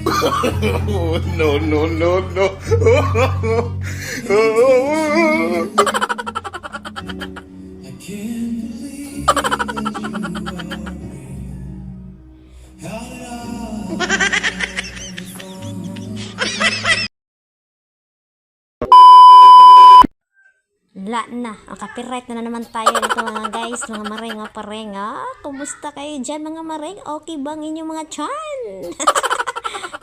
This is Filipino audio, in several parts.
No, no, no, no. I can't believe that you are real. How did La na, ang copyright na naman tayo nito mga guys, mga maring, mga pareng. Kumusta kayo dyan mga maring? Okay bang inyong mga chan?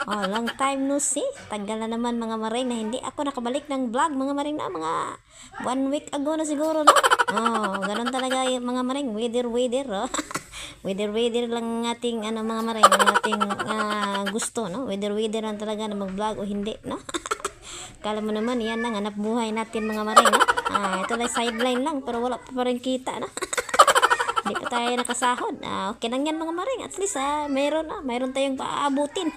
Long time no see. Tagal na naman mga maring na hindi ako nakabalik ng vlog mga maring na mga 1 week ago na siguro no? Ganun talaga yung mga maring, weather. Weather lang ng ating mga maring, ng ating gusto no? Weather lang talaga na mag-vlog o hindi no? Kala mo naman, yan ang hanap buhay natin mga maring, no? Ito lang sideline lang, pero wala pa rin kita, no? Hindi pa tayo nakasahod. Okay lang yan mga maring. At least, mayroon tayong paabutin.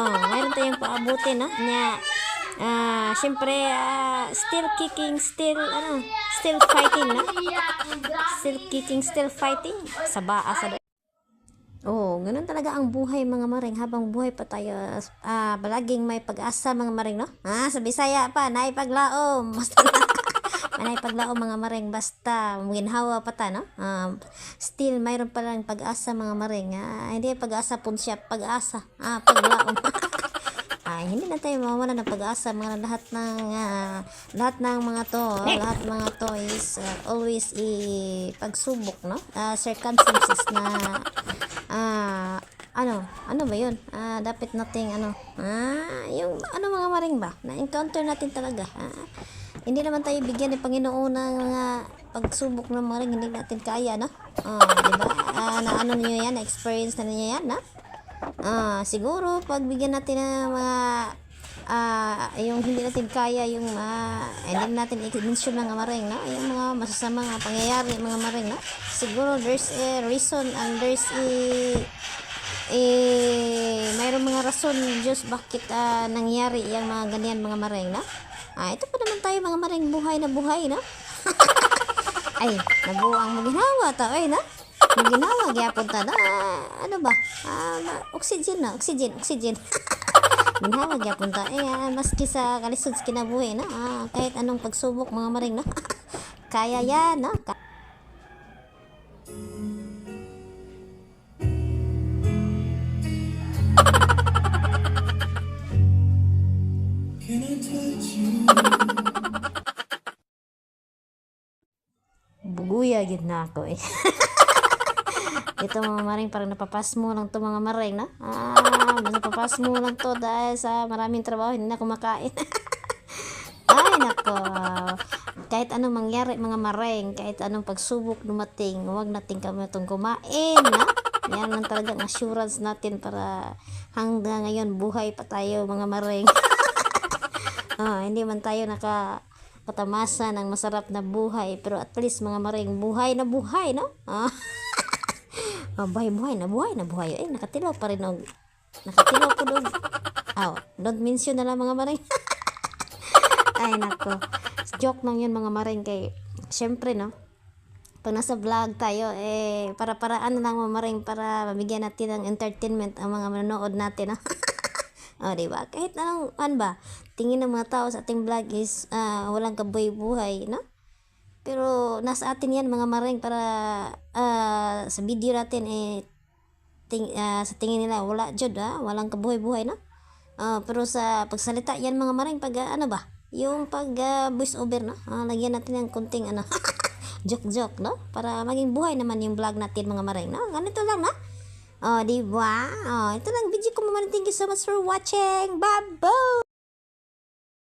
Mayroon tayong paabutin, no? Siyempre, still kicking, still fighting, no? Still kicking, still fighting. Ganun talaga ang buhay mga maring. Habang buhay pa tayo, palaging may pag-asa mga maring, no? Sa Bisaya pa, naipaglaom. Basta naipaglaom mga maring, basta ginhawa pa ta, no? Still, mayroon pa lang pag-asa mga maring. Hindi pag-asa po siya, pag-asa. Paglaom. Hindi na tayo mawawala ng pag-asa mga lahat ng mga to is always pagsubok, no? Circumstances na ano ba yun? Dapat nating yung mga maring ba na encounter natin talaga. Hindi naman tayo bigyan ng Panginoon ng mga pagsubok ng maring hindi natin kaya, no? Diba? Na niyo yan, na experience na niyo yan, no? Siguro pag bigyan natin ng mga yung hindi natin kaya, yung hindi natin i-mention mga maring, no? Yung mga masasamang pangyayari mga maring, no? Siguro there's a reason and there's mayroong mga rason Diyos bakit nangyari yung mga ganyan mga maring, no? Ito pa naman tayo mga maring, buhay na buhay, no? Ay, nabuang maginawa ta, ay, no? Maginawa, gyapon ta na, ano ba? Oxygen. Ginawa, gyapon ta. Maski sa kalisod sa kinabuhi, no? Kahit anong pagsubok mga maring, no? Kaya yan, no? can I touch you? Buguya yun na ako, eh. Ito mga maring, parang napapasmo lang to mga maring, no? Napapasmo lang to dahil sa maraming trabaho, hindi na kumakain. Ay, nako. Kahit anong mangyari mga maring, kahit anong pagsubok dumating, huwag natin kami itong kumain, no? Yan lang talagang assurance natin para hanggang ngayon buhay pa tayo mga maring. Hindi man tayo nakatamasa ng masarap na buhay, pero at least mga maring, buhay na buhay, no? Buhay na buhay. Nakatilaw pa rin og. Nakatilaw ko dog. Don't mention na lang mga maring. Ay nako. Joke lang yun mga maring, kay syempre, no? Pag nasa vlog tayo, para-paraan na lang mga maring, para mabigyan natin ng entertainment ang mga manonood natin, no? Diba? Kahit anong ba? Tingin ng mga tao sa ating vlog is walang kabuhay-buhay, no? Pero nasa atin yan mga maring, para sa video natin sa tingin nila wala jud, walang kabuhay-buhay, no? Pero sa pagsalita yan mga maring, pag yung pag voice over, no? Lagyan natin ng konting joke, no? Para maging buhay naman yung vlog natin mga maring, no? Ganito lang, no? Diba? Ito lang video ko mga maring. Thank you so much for watching. Bye-bye!